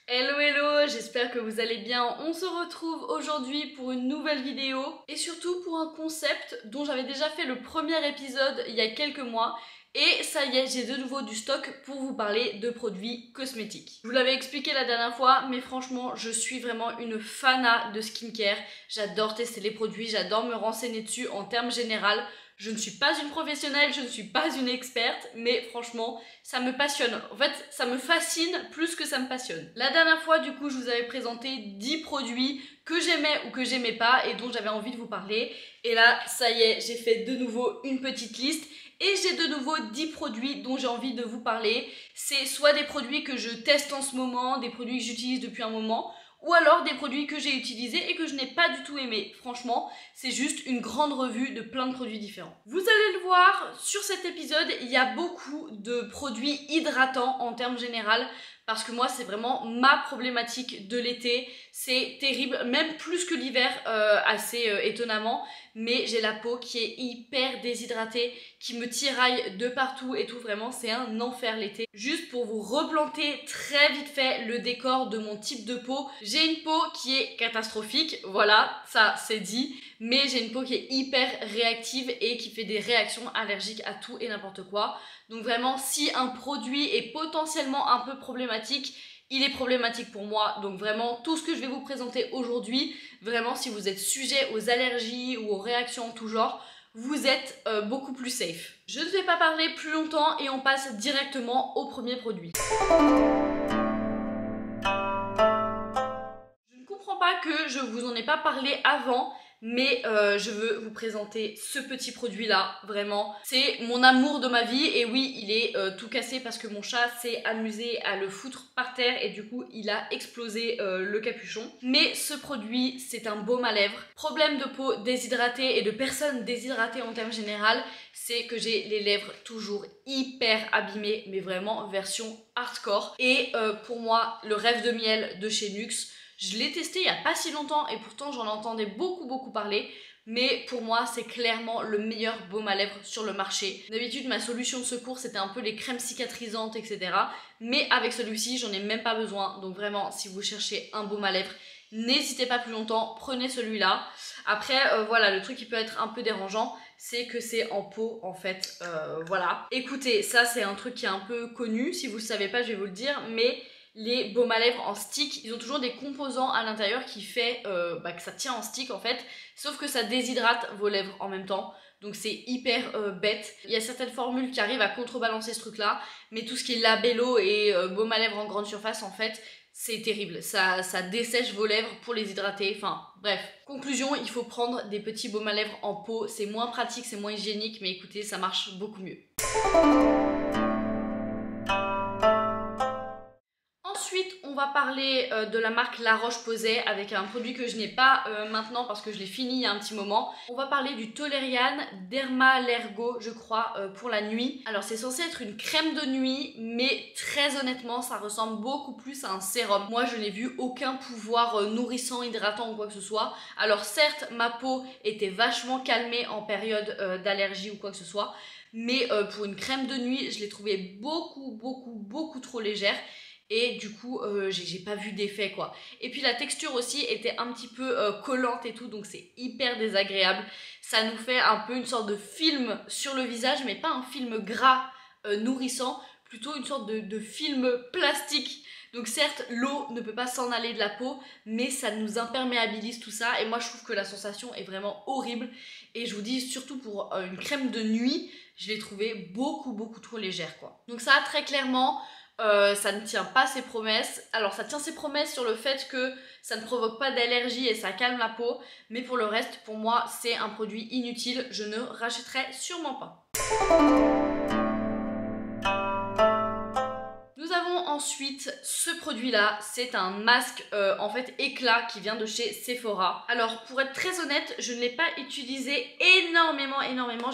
Hello hello, j'espère que vous allez bien. On se retrouve aujourd'hui pour une nouvelle vidéo et surtout pour un concept dont j'avais déjà fait le premier épisode il y a quelques mois. Et ça y est, j'ai de nouveau du stock pour vous parler de produits cosmétiques. Je vous l'avais expliqué la dernière fois, mais franchement, je suis vraiment une fana de skincare. J'adore tester les produits, j'adore me renseigner dessus en termes généraux. Je ne suis pas une professionnelle, je ne suis pas une experte, mais franchement, ça me passionne. En fait, ça me fascine plus que ça me passionne. La dernière fois, du coup, je vous avais présenté 10 produits que j'aimais ou que j'aimais pas et dont j'avais envie de vous parler. Et là, ça y est, j'ai fait de nouveau une petite liste. Et j'ai de nouveau 10 produits dont j'ai envie de vous parler. C'est soit des produits que je teste en ce moment, des produits que j'utilise depuis un moment, ou alors des produits que j'ai utilisés et que je n'ai pas du tout aimé. Franchement, c'est juste une grande revue de plein de produits différents. Vous allez le voir, sur cet épisode, il y a beaucoup de produits hydratants en termes généraux, parce que moi, c'est vraiment ma problématique de l'été. C'est terrible, même plus que l'hiver, assez étonnamment. Mais j'ai la peau qui est hyper déshydratée, qui me tiraille de partout et tout. Vraiment, c'est un enfer l'été. Juste pour vous replanter très vite fait le décor de mon type de peau, j'ai une peau qui est catastrophique. Voilà, ça c'est dit. Mais j'ai une peau qui est hyper réactive et qui fait des réactions allergiques à tout et n'importe quoi. Donc vraiment, si un produit est potentiellement un peu problématique, il est problématique pour moi. Donc vraiment, tout ce que je vais vous présenter aujourd'hui, vraiment si vous êtes sujet aux allergies ou aux réactions en tout genre, vous êtes beaucoup plus safe. Je ne vais pas parler plus longtemps et on passe directement au premier produit. Je ne comprends pas que je vous en ai pas parlé avant, mais je veux vous présenter ce petit produit là, vraiment. C'est mon amour de ma vie et oui, il est tout cassé parce que mon chat s'est amusé à le foutre par terre et du coup il a explosé le capuchon. Mais ce produit, c'est un baume à lèvres. Problème de peau déshydratée et de personnes déshydratées en termes général, c'est que j'ai les lèvres toujours hyper abîmées, mais vraiment version hardcore. Et pour moi, le rêve de miel de chez NYX, je l'ai testé il n'y a pas si longtemps et pourtant j'en entendais beaucoup parler. Mais pour moi, c'est clairement le meilleur baume à lèvres sur le marché. D'habitude, ma solution de secours, c'était un peu les crèmes cicatrisantes, etc. Mais avec celui-ci, j'en ai même pas besoin. Donc vraiment, si vous cherchez un baume à lèvres, n'hésitez pas plus longtemps, prenez celui-là. Après, voilà, le truc qui peut être un peu dérangeant, c'est que c'est en pot, en fait. Voilà. Écoutez, ça, c'est un truc qui est un peu connu. Si vous le savez pas, je vais vous le dire. Mais les baumes à lèvres en stick, ils ont toujours des composants à l'intérieur qui fait que ça tient en stick en fait, sauf que ça déshydrate vos lèvres en même temps, donc c'est hyper bête. Il y a certaines formules qui arrivent à contrebalancer ce truc là, mais tout ce qui est labello et baume à lèvres en grande surface en fait, c'est terrible, ça dessèche vos lèvres pour les hydrater, enfin bref. Conclusion, il faut prendre des petits baumes à lèvres en pot, c'est moins pratique, c'est moins hygiénique, mais écoutez, ça marche beaucoup mieux. Ensuite, on va parler de la marque La Roche-Posay avec un produit que je n'ai pas maintenant parce que je l'ai fini il y a un petit moment. On va parler du Toleriane Dermalergo, je crois, pour la nuit. Alors, c'est censé être une crème de nuit, mais très honnêtement, ça ressemble beaucoup plus à un sérum. Moi, je n'ai vu aucun pouvoir nourrissant, hydratant ou quoi que ce soit. Alors, certes, ma peau était vachement calmée en période d'allergie ou quoi que ce soit, mais pour une crème de nuit, je l'ai trouvée beaucoup trop légère. Et du coup, j'ai pas vu d'effet quoi. Et puis la texture aussi était un petit peu collante et tout, donc c'est hyper désagréable. Ça nous fait un peu une sorte de film sur le visage, mais pas un film gras nourrissant, plutôt une sorte de film plastique. Donc certes, l'eau ne peut pas s'en aller de la peau, mais ça nous imperméabilise tout ça. Et moi, je trouve que la sensation est vraiment horrible. Et je vous dis, surtout pour une crème de nuit, je l'ai trouvée beaucoup trop légère quoi. Donc ça, très clairement, ça ne tient pas ses promesses. Alors ça tient ses promesses sur le fait que ça ne provoque pas d'allergie et ça calme la peau, mais pour le reste, pour moi, c'est un produit inutile, je ne rachèterai sûrement pas. Nous avons ensuite ce produit là, c'est un masque en fait éclat qui vient de chez Sephora. Alors pour être très honnête, je ne l'ai pas utilisé énormément,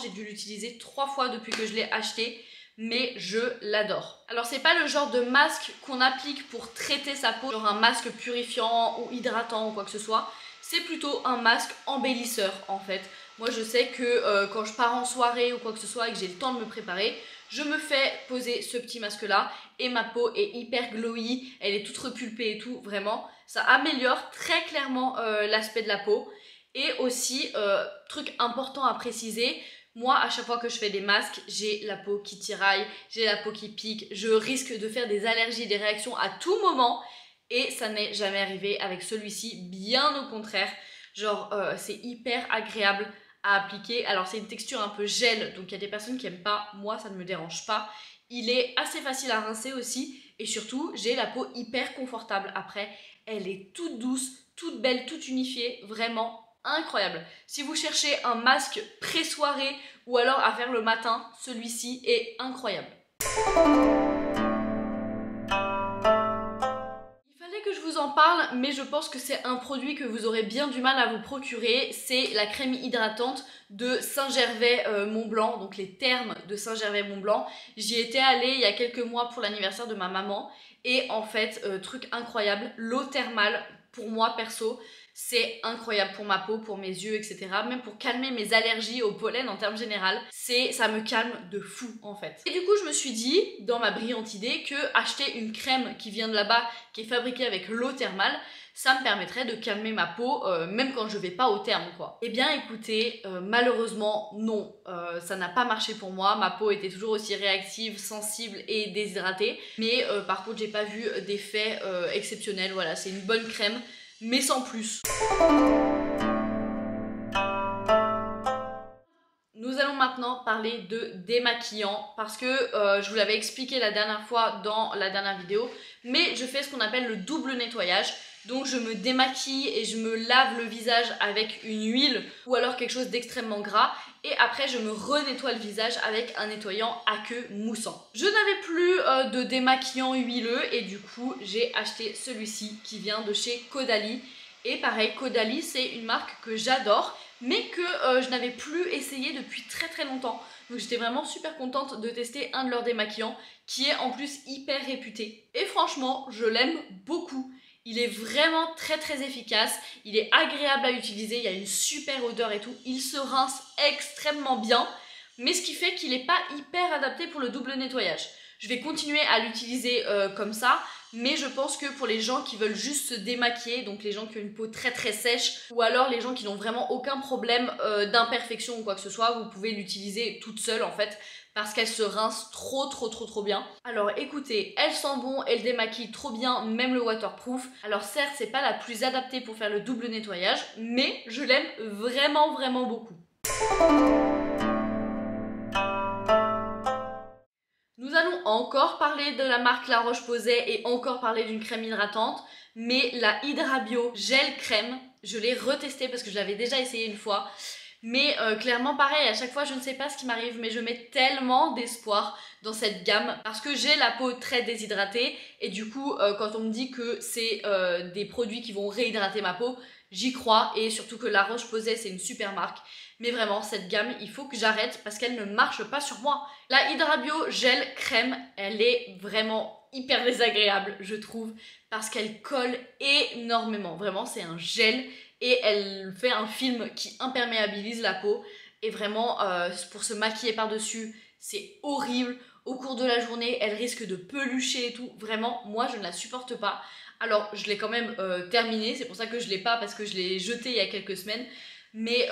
j'ai dû l'utiliser 3 fois depuis que je l'ai acheté. Mais je l'adore. Alors c'est pas le genre de masque qu'on applique pour traiter sa peau, genre un masque purifiant ou hydratant ou quoi que ce soit. C'est plutôt un masque embellisseur en fait. Moi je sais que quand je pars en soirée ou quoi que ce soit et que j'ai le temps de me préparer, je me fais poser ce petit masque là et ma peau est hyper glowy, elle est toute repulpée et tout, vraiment ça améliore très clairement l'aspect de la peau. Et aussi, truc important à préciser, moi à chaque fois que je fais des masques, j'ai la peau qui tiraille, j'ai la peau qui pique, je risque de faire des allergies, des réactions à tout moment et ça n'est jamais arrivé avec celui-ci, bien au contraire. Genre c'est hyper agréable à appliquer. Alors c'est une texture un peu gel, donc il y a des personnes qui n'aiment pas, moi ça ne me dérange pas. Il est assez facile à rincer aussi et surtout j'ai la peau hyper confortable après. Elle est toute douce, toute belle, toute unifiée, vraiment incroyable. Si vous cherchez un masque pré-soirée ou alors à faire le matin, celui-ci est incroyable. Que je vous en parle, mais je pense que c'est un produit que vous aurez bien du mal à vous procurer. C'est la crème hydratante de Saint-Gervais-Mont-Blanc, donc les thermes de Saint-Gervais-Mont-Blanc. J'y étais allée il y a quelques mois pour l'anniversaire de ma maman et en fait, truc incroyable, l'eau thermale, pour moi perso, c'est incroyable pour ma peau, pour mes yeux, etc. Même pour calmer mes allergies au pollen en termes général, ça me calme de fou en fait. Et du coup, je me suis dit, dans ma brillante idée, que acheter une crème qui vient de là-bas, qui est fabriquée avec l'eau thermale, ça me permettrait de calmer ma peau, même quand je vais pas au terme quoi. Eh bien écoutez, malheureusement non, ça n'a pas marché pour moi, ma peau était toujours aussi réactive, sensible et déshydratée, mais par contre j'ai pas vu d'effet exceptionnel, voilà, c'est une bonne crème, mais sans plus. Nous allons maintenant parler de démaquillant parce que je vous l'avais expliqué la dernière fois dans la dernière vidéo, mais je fais ce qu'on appelle le double nettoyage. Donc je me démaquille et je me lave le visage avec une huile ou alors quelque chose d'extrêmement gras et après je me renettoie le visage avec un nettoyant aqueux moussant. Je n'avais plus de démaquillant huileux et du coup j'ai acheté celui-ci qui vient de chez Caudalie. Et pareil, Caudalie c'est une marque que j'adore mais que je n'avais plus essayé depuis très longtemps. Donc j'étais vraiment super contente de tester un de leurs démaquillants qui est en plus hyper réputé. Et franchement, je l'aime beaucoup. Il est vraiment très efficace, il est agréable à utiliser, il y a une super odeur et tout, il se rince extrêmement bien, mais ce qui fait qu'il n'est pas hyper adapté pour le double nettoyage. Je vais continuer à l'utiliser comme ça, mais je pense que pour les gens qui veulent juste se démaquiller, donc les gens qui ont une peau très sèche, ou alors les gens qui n'ont vraiment aucun problème d'imperfection ou quoi que ce soit, vous pouvez l'utiliser toute seule en fait, parce qu'elle se rince trop bien. Alors écoutez, elle sent bon, elle démaquille trop bien, même le waterproof. Alors certes, c'est pas la plus adaptée pour faire le double nettoyage, mais je l'aime vraiment beaucoup. Nous allons encore parler de la marque La Roche-Posay et encore parler d'une crème hydratante, mais la Hydrabio Gel Crème, je l'ai retestée parce que je l'avais déjà essayé une fois. Mais clairement pareil, à chaque fois je ne sais pas ce qui m'arrive, mais je mets tellement d'espoir dans cette gamme parce que j'ai la peau très déshydratée et du coup quand on me dit que c'est des produits qui vont réhydrater ma peau, j'y crois et surtout que La Roche-Posay c'est une super marque. Mais vraiment cette gamme il faut que j'arrête parce qu'elle ne marche pas sur moi. La Hydrabio Gel Crème, elle est vraiment hyper désagréable je trouve parce qu'elle colle énormément. Vraiment c'est un gel. Et elle fait un film qui imperméabilise la peau. Et vraiment, pour se maquiller par-dessus, c'est horrible. Au cours de la journée, elle risque de pelucher et tout. Vraiment, moi, je ne la supporte pas. Alors, je l'ai quand même terminée. C'est pour ça que je ne l'ai pas, parce que je l'ai jetée il y a quelques semaines. Mais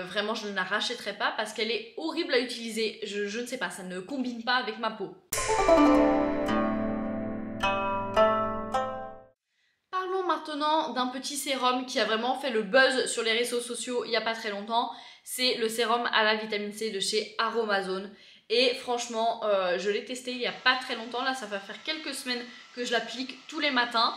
vraiment, je ne la rachèterai pas parce qu'elle est horrible à utiliser. Je ne sais pas, ça ne combine pas avec ma peau. Maintenant d'un petit sérum qui a vraiment fait le buzz sur les réseaux sociaux il n'y a pas très longtemps. C'est le sérum à la vitamine C de chez Aromazone. Et franchement, je l'ai testé il n'y a pas très longtemps. Là, ça va faire quelques semaines que je l'applique tous les matins.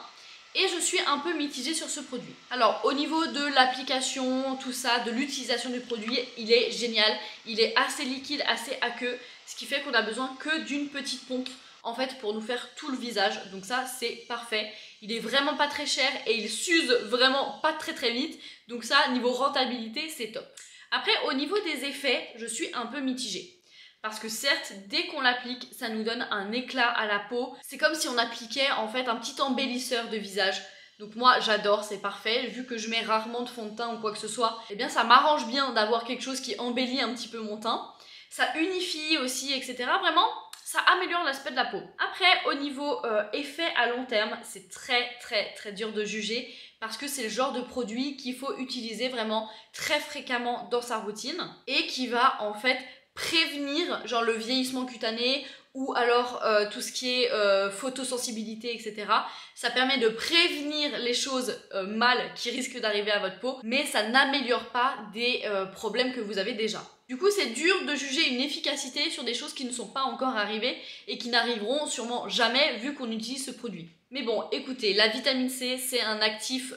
Et je suis un peu mitigée sur ce produit. Alors, au niveau de l'application, tout ça, de l'utilisation du produit, il est génial. Il est assez liquide, assez aqueux. Ce qui fait qu'on a besoin que d'une petite pompe en fait pour nous faire tout le visage, donc ça c'est parfait. Il est vraiment pas très cher et il s'use vraiment pas très vite, donc ça niveau rentabilité c'est top. Après au niveau des effets, je suis un peu mitigée. Parce que certes, dès qu'on l'applique, ça nous donne un éclat à la peau. C'est comme si on appliquait en fait un petit embellisseur de visage. Donc moi j'adore, c'est parfait. Vu que je mets rarement de fond de teint ou quoi que ce soit, eh bien ça m'arrange bien d'avoir quelque chose qui embellit un petit peu mon teint. Ça unifie aussi, etc. Vraiment, ça améliore l'aspect de la peau. Après, au niveau effet à long terme, c'est très dur de juger parce que c'est le genre de produit qu'il faut utiliser vraiment très fréquemment dans sa routine et qui va en fait prévenir genre le vieillissement cutané ou alors tout ce qui est photosensibilité, etc. Ça permet de prévenir les choses mal qui risquent d'arriver à votre peau, mais ça n'améliore pas des problèmes que vous avez déjà. Du coup, c'est dur de juger une efficacité sur des choses qui ne sont pas encore arrivées et qui n'arriveront sûrement jamais vu qu'on utilise ce produit. Mais bon, écoutez, la vitamine C, c'est un actif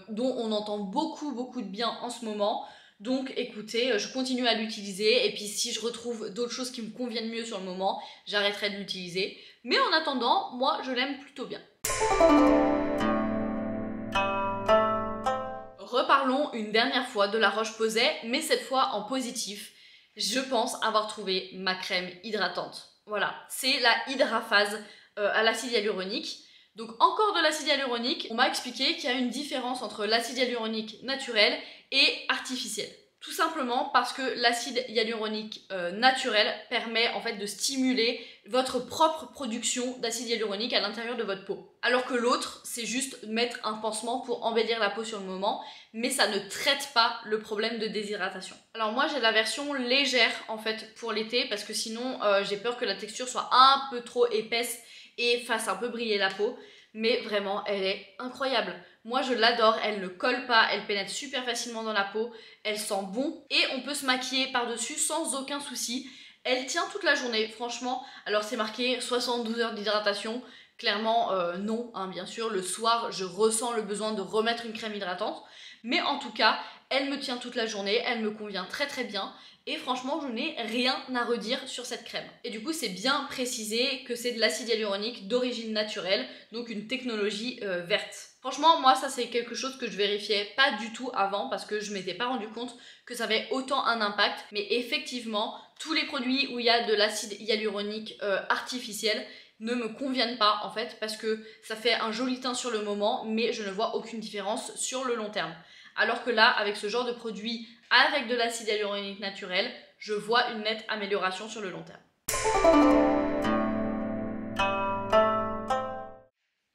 dont on entend beaucoup de bien en ce moment. Donc écoutez, je continue à l'utiliser et puis si je retrouve d'autres choses qui me conviennent mieux sur le moment, j'arrêterai de l'utiliser. Mais en attendant, moi je l'aime plutôt bien. Reparlons une dernière fois de la Roche-Posay, mais cette fois en positif. Je pense avoir trouvé ma crème hydratante. Voilà, c'est la Hydraphase à l'acide hyaluronique. Donc encore de l'acide hyaluronique, on m'a expliqué qu'il y a une différence entre l'acide hyaluronique naturel et artificiel. Tout simplement parce que l'acide hyaluronique naturel permet en fait de stimuler votre propre production d'acide hyaluronique à l'intérieur de votre peau. Alors que l'autre, c'est juste mettre un pansement pour embellir la peau sur le moment, mais ça ne traite pas le problème de déshydratation. Alors moi j'ai la version légère en fait pour l'été parce que sinon j'ai peur que la texture soit un peu trop épaisse et fasse un peu briller la peau, mais vraiment elle est incroyable. Moi je l'adore, elle ne colle pas, elle pénètre super facilement dans la peau, elle sent bon et on peut se maquiller par-dessus sans aucun souci. Elle tient toute la journée, franchement. Alors c'est marqué 72 heures d'hydratation, clairement non, hein, bien sûr. Le soir je ressens le besoin de remettre une crème hydratante, mais en tout cas elle me tient toute la journée, elle me convient très bien. Et franchement, je n'ai rien à redire sur cette crème. Et du coup, c'est bien précisé que c'est de l'acide hyaluronique d'origine naturelle, donc une technologie verte. Franchement, moi, ça c'est quelque chose que je vérifiais pas du tout avant parce que je m'étais pas rendu compte que ça avait autant un impact. Mais effectivement, tous les produits où il y a de l'acide hyaluronique artificiel ne me conviennent pas en fait parce que ça fait un joli teint sur le moment, mais je ne vois aucune différence sur le long terme. Alors que là, avec ce genre de produit avec de l'acide hyaluronique naturel, je vois une nette amélioration sur le long terme.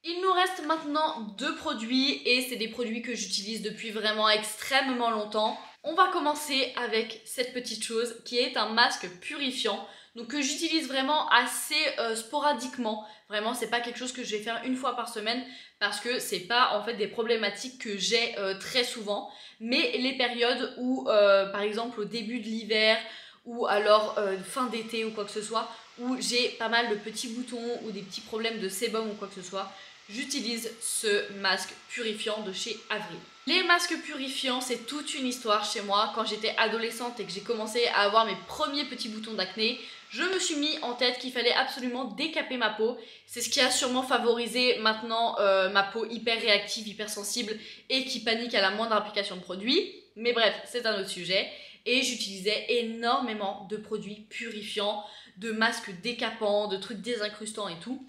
Il nous reste maintenant 2 produits et c'est des produits que j'utilise depuis vraiment extrêmement longtemps. On va commencer avec cette petite chose qui est un masque purifiant. Donc que j'utilise vraiment assez sporadiquement. Vraiment, c'est pas quelque chose que je vais faire une fois par semaine parce que c'est pas en fait des problématiques que j'ai très souvent. Mais les périodes où, par exemple au début de l'hiver ou alors fin d'été ou quoi que ce soit, où j'ai pas mal de petits boutons ou des petits problèmes de sébum ou quoi que ce soit, j'utilise ce masque purifiant de chez Avril. Les masques purifiants, c'est toute une histoire chez moi. Quand j'étais adolescente et que j'ai commencé à avoir mes premiers petits boutons d'acné, je me suis mis en tête qu'il fallait absolument décaper ma peau. C'est ce qui a sûrement favorisé maintenant ma peau hyper réactive, hyper sensible et qui panique à la moindre application de produit. Mais bref, c'est un autre sujet. Et j'utilisais énormément de produits purifiants, de masques décapants, de trucs désincrustants et tout.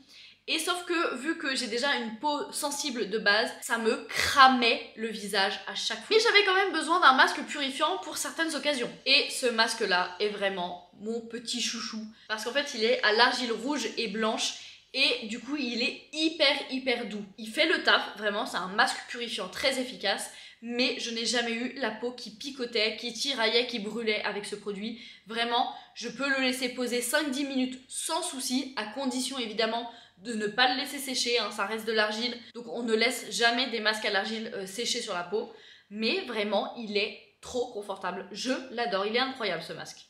Et sauf que vu que j'ai déjà une peau sensible de base, ça me cramait le visage à chaque fois. Mais j'avais quand même besoin d'un masque purifiant pour certaines occasions. Et ce masque là est vraiment mon petit chouchou. Parce qu'en fait il est à l'argile rouge et blanche. Et du coup il est hyper doux. Il fait le taf, vraiment c'est un masque purifiant très efficace. Mais je n'ai jamais eu la peau qui picotait, qui tiraillait, qui brûlait avec ce produit. Vraiment, je peux le laisser poser 5-10 minutes sans souci, à condition évidemment de ne pas le laisser sécher, hein, ça reste de l'argile. Donc on ne laisse jamais des masques à l'argile sécher sur la peau. Mais vraiment, il est trop confortable. Je l'adore, il est incroyable ce masque.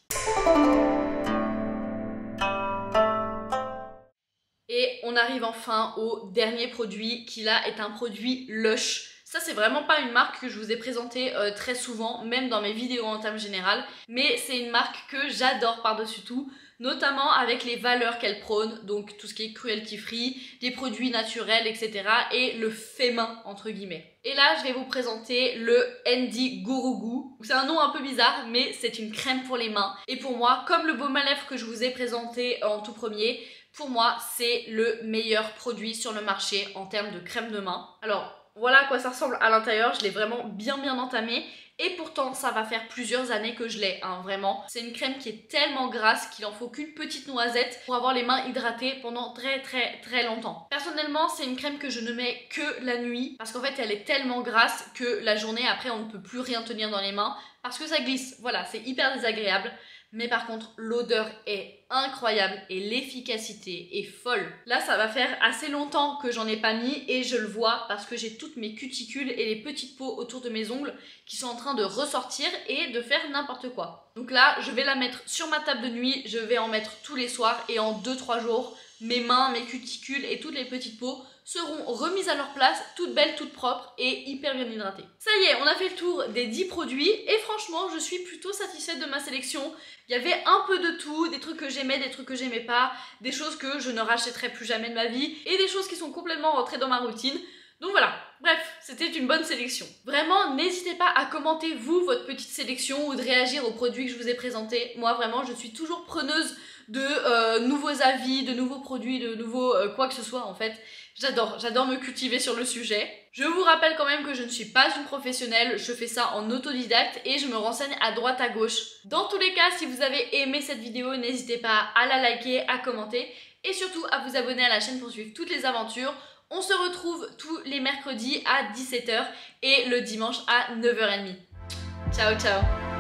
Et on arrive enfin au dernier produit qui là est un produit Lush. Ça c'est vraiment pas une marque que je vous ai présentée très souvent, même dans mes vidéos en termes général, mais c'est une marque que j'adore par-dessus tout, notamment avec les valeurs qu'elle prône, donc tout ce qui est cruelty free, des produits naturels, etc. et le fait main entre guillemets. Et là je vais vous présenter le Handy Guru Goo. C'est un nom un peu bizarre, mais c'est une crème pour les mains. Et pour moi, comme le baume à lèvres que je vous ai présenté en tout premier, pour moi c'est le meilleur produit sur le marché en termes de crème de main. Alors Voilà à quoi ça ressemble à l'intérieur, je l'ai vraiment bien entamé. Et pourtant, ça va faire plusieurs années que je l'ai, hein, vraiment. C'est une crème qui est tellement grasse qu'il en faut qu'une petite noisette pour avoir les mains hydratées pendant très longtemps. Personnellement, c'est une crème que je ne mets que la nuit parce qu'en fait, elle est tellement grasse que la journée, après, on ne peut plus rien tenir dans les mains parce que ça glisse. Voilà, c'est hyper désagréable. Mais par contre, l'odeur est incroyable et l'efficacité est folle. Là, ça va faire assez longtemps que j'en ai pas mis et je le vois parce que j'ai toutes mes cuticules et les petites peaux autour de mes ongles qui sont en train de ressortir et de faire n'importe quoi. Donc là, je vais la mettre sur ma table de nuit, je vais en mettre tous les soirs et en 2-3 jours, mes mains, mes cuticules et toutes les petites peaux seront remises à leur place, toutes belles, toutes propres et hyper bien hydratées. Ça y est, on a fait le tour des 10 produits et franchement, je suis plutôt satisfaite de ma sélection. Il y avait un peu de tout, des trucs que j'aimais, des trucs que j'aimais pas, des choses que je ne rachèterai plus jamais de ma vie et des choses qui sont complètement rentrées dans ma routine. Donc voilà, bref, c'était une bonne sélection. Vraiment, n'hésitez pas à commenter vous, votre petite sélection ou de réagir aux produits que je vous ai présentés. Moi vraiment, je suis toujours preneuse de nouveaux avis, de nouveaux produits, de nouveaux quoi que ce soit en fait. J'adore me cultiver sur le sujet. Je vous rappelle quand même que je ne suis pas une professionnelle, je fais ça en autodidacte et je me renseigne à droite à gauche. Dans tous les cas, si vous avez aimé cette vidéo, n'hésitez pas à la liker, à commenter et surtout à vous abonner à la chaîne pour suivre toutes les aventures. On se retrouve tous les mercredis à 17 h et le dimanche à 9 h 30. Ciao ciao.